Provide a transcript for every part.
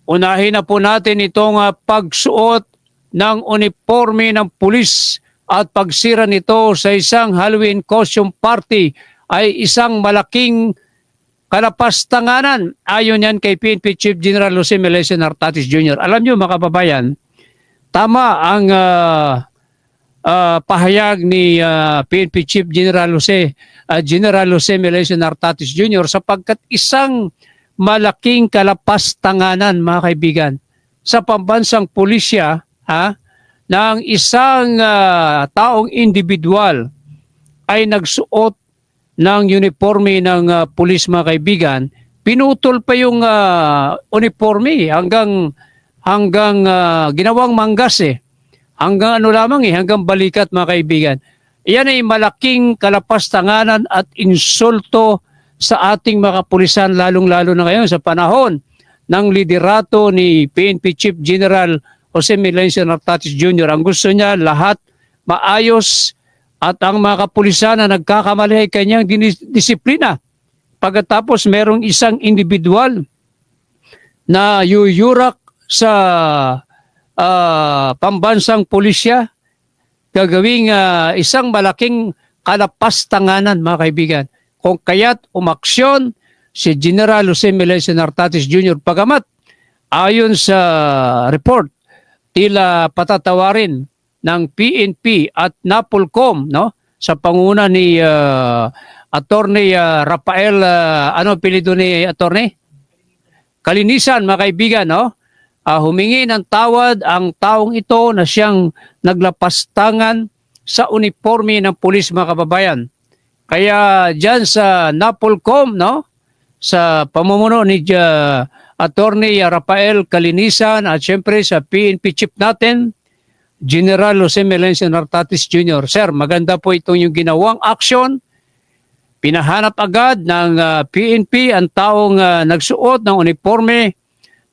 Unahin na po natin itong pagsuot ng uniforme ng pulis at pagsira nito sa isang Halloween costume party ay isang malaking kalapastanganan. Ayon yan kay PNP Chief General Jose Melesio Nartatis Jr. Alam nyo mga kababayan, tama ang pahayag ni PNP Chief General Jose Melesio Nartatis Jr. sapagkat isang malaking kalapastanganan mga kaibigan sa pambansang pulisya ng isang taong individual ay nagsuot ng uniforme ng pulis mga kaibigan, pinutol pa yung uniforme hanggang ginawang manggas hanggang hanggang balikat mga kaibigan. Iyan ay malaking kalapastanganan at insulto sa ating mga kapulisan, lalong-lalo na ngayon sa panahon ng liderato ni PNP Chief General Jose Melesio Nartatis Jr. Ang gusto niya lahat maayos at ang mga kapulisan na nagkakamali ay kanyang disiplina. Pagkatapos merong isang individual na yuyurak sa pambansang pulisya, gagawing isang malaking kalapastanganan mga kaibigan. Kung kaya't umaksyon si General Jose Melesio Nartatis Jr. Pagamat ayon sa report, tila patatawarin ng PNP at NAPOLCOM sa panguna ni Attorney Rafael, ano apelyido ni Attorney? Kalinisan mga kaibigan, humingi ng tawad ang taong ito na siyang naglapastangan sa uniforme ng pulis mga kababayan. Kaya dyan sa NAPOLCOM, sa pamumuno ni Attorney Rafael Kalinisan at syempre sa PNP chief natin, General Jose Melesio Nartatis Jr. Sir, maganda po itong yung ginawang aksyon. Pinahanap agad ng PNP ang taong nagsuot ng uniforme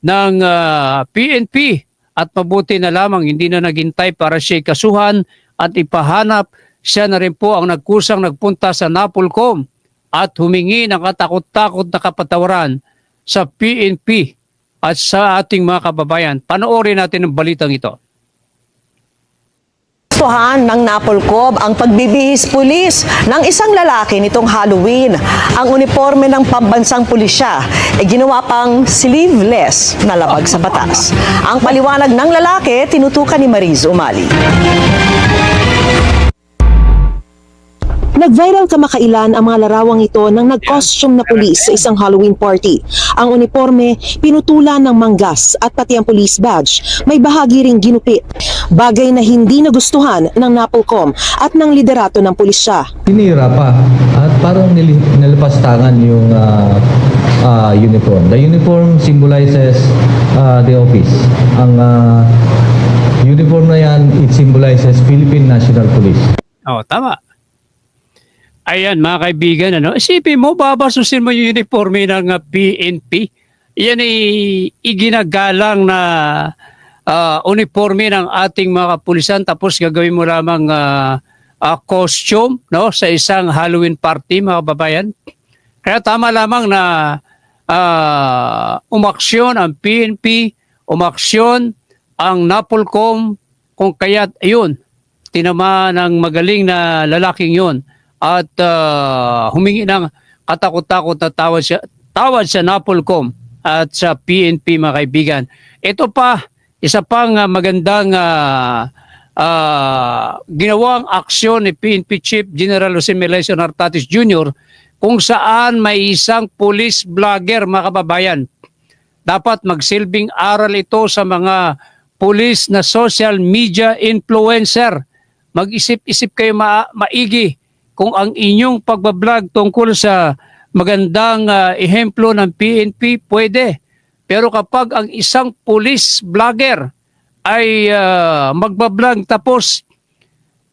ng PNP at mabuti na lamang hindi na naghintay para siya kasuhan at ipahanap. Siya na rin po ang nagkusang nagpunta sa NAPOLCOM at humingi ng katakot-takot na kapatawaran sa PNP at sa ating mga kababayan. Panoorin natin ang balitang ito. Gustuhan ng NAPOLCOM ang pagbibihis pulis ng isang lalaki nitong Halloween. Ang uniforme ng pambansang pulisya ay ginawa pang sleeveless na labag sa batas. Ang paliwanag ng lalaki, tinutukan ni Mariz Umali. Nag-viral kamakailan ang mga larawang ito ng nag-costume na pulis sa isang Halloween party. Ang uniforme, pinutulan ng manggas at pati ang police badge, may bahagi ring ginupit. Bagay na hindi nagustuhan ng NAPOLCOM at ng liderato ng pulisya. Tinira pa at parang nilipastangan yung uniform. The uniform symbolizes the office. Ang uniform na yan, it symbolizes Philippine National Police. Tama. Ayan mga kaibigan, isipin mo, babasusin mo yung uniforme ng PNP. Yan ay iginagalang na uniforme ng ating mga kapulisan tapos gagawin mo lamang costume sa isang Halloween party mga kababayan. Kaya tama lamang na umaksyon ang PNP, umaksyon ang NAPOLCOM kung kaya't ayun, tinama ng magaling na lalaking yun. At humingi ng katakot-takot na tawad sa NAPOLCOM at sa PNP mga kaibigan. Ito pa, isa pang magandang ginawang aksyon ni PNP Chief General Jose Melesio Nartatis Jr. kung saan may isang police vlogger mga kababayan. Dapat magsilbing aral ito sa mga police na social media influencer. Mag-isip-isip kayo maigi kung ang inyong pagbablog tungkol sa magandang ehemplo ng PNP, pwede. Pero kapag ang isang police vlogger ay magbablog tapos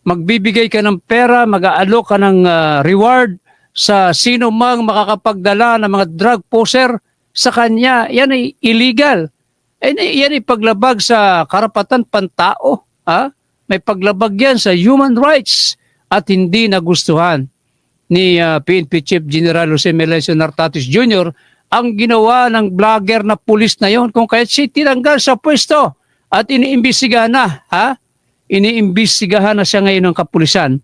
magbibigay ka ng pera, mag-aalok ka ng reward sa sino mang makakapagdala ng mga drug poser sa kanya, yan ay illegal. Yan ay paglabag sa karapatan pantao. May paglabag yan sa human rights. At hindi nagustuhan ni PNP Chief General Jose Melesio Nartatis Jr. ang ginawa ng vlogger na pulis na yon, kung kaya siya tinanggal sa pwesto at iniimbestigahan na, ha? Iniimbestigahan na siya ngayon ng kapulisan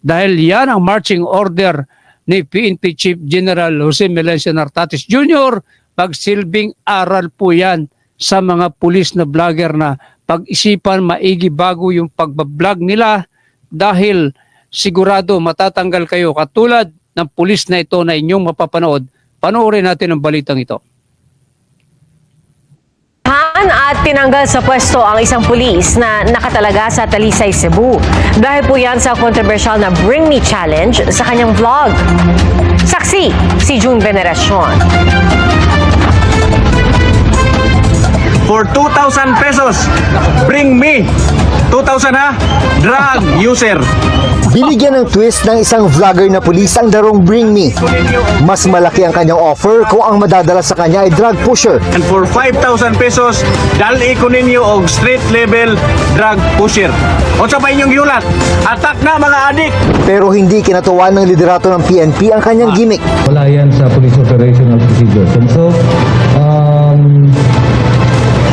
dahil yan ang marching order ni PNP Chief General Jose Melencio Nartates Jr. Pagsilbing aral po yan sa mga pulis na vlogger na pag-isipan maigi bago yung pagbablog nila dahil sigurado matatanggal kayo katulad ng pulis na ito na inyong mapapanood. Panoorin natin ang balitang ito. At tinanggal sa pwesto ang isang pulis na nakatalaga sa Talisay, Cebu. Dahil po yan sa controversial na Bring Me Challenge sa kanyang vlog. Saksi, si June Veneracion. For 2,000 pesos, bring me 2,000 ha, drug user. Binigyan ng twist ng isang vlogger na pulis ang darong Bring Me. Mas malaki ang kanyang offer kung ang madadala sa kanya ay drug pusher. And for 5,000 pesos, dali ko ninyo og street level drug pusher. O sa pa inyong yulat, attack na mga adik. Pero hindi kinatuwa ng liderato ng PNP ang kanyang gimmick. Wala yan sa police operational procedures. And so,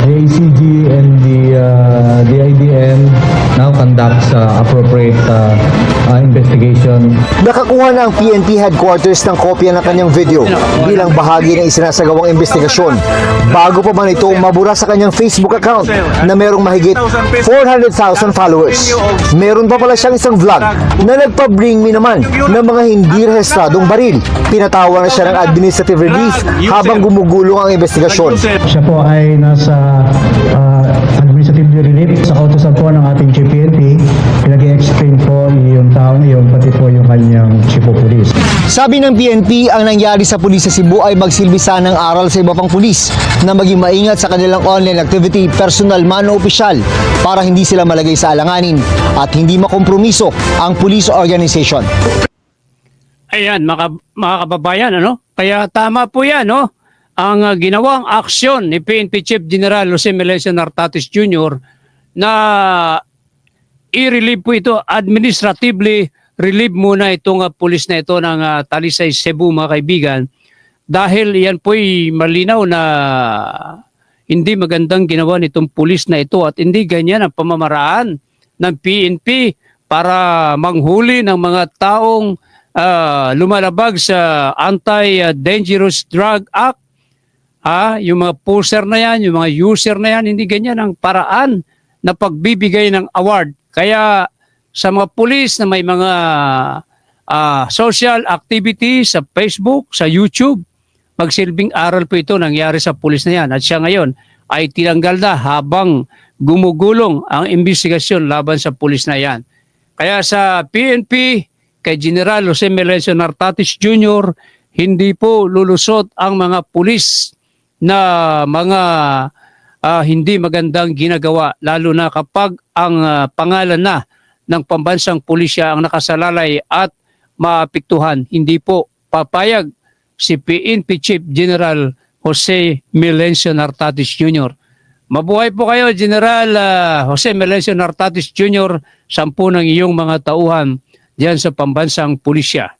the ACG and the IDM now conducts appropriate investigation. Nakakuha na ang PNP headquarters ng kopya ng kanyang video bilang bahagi ng isinasagawang investigasyon bago pa man ito mabura sa kanyang Facebook account na merong mahigit 400,000 followers. Meron pa pala siyang isang vlog na nagpa-bring me naman ng mga hindi rehistradong baril. Pinatawa na siya ng administrative relief habang gumugulong ang investigasyon. Siya po ay nasa administrative relief sa kautosan po ng ating Chief PNP. Pinag-explain po yung taong iyon, pati po yung kanyang Chief of Police. Sabi ng PNP, ang nangyari sa pulis sa Cebu ay magsilbi sana ng aral sa iba pang pulis na maging maingat sa kanilang online activity, personal man o opisyal, para hindi sila malagay sa alanganin at hindi makompromiso ang police organization. Ayan, mga kababayan, ano? Kaya tama po yan, no? Ang ginawang aksyon ni PNP Chief General Jose Melencio Nartates Jr. na i-relieve po ito, administratively relieve muna itong pulis na ito ng Talisay, Cebu, mga kaibigan, dahil yan po'y malinaw na hindi magandang ginawa nitong pulis na ito at hindi ganyan ang pamamaraan ng PNP para manghuli ng mga taong lumalabag sa Anti-Dangerous Drug Act. Yung mga poster na yan, yung mga user na yan, hindi ganyan ang paraan na pagbibigay ng award. Kaya sa mga pulis na may mga social activities sa Facebook, sa YouTube, magsilbing aral po ito nangyari sa pulis na yan. At siya ngayon ay tinanggal na habang gumugulong ang investigasyon laban sa pulis na yan. Kaya sa PNP, kay General Jose Melencio Nartates Jr., hindi po lulusot ang mga pulis na mga hindi magandang ginagawa, lalo na kapag ang pangalan na ng pambansang pulisya ang nakasalalay at maapektuhan. Hindi po papayag si PNP Chief General Jose Melencio Nartates Jr. Mabuhay po kayo, General Jose Melencio Nartates Jr., 10 ng iyong mga tauhan diyan sa pambansang pulisya.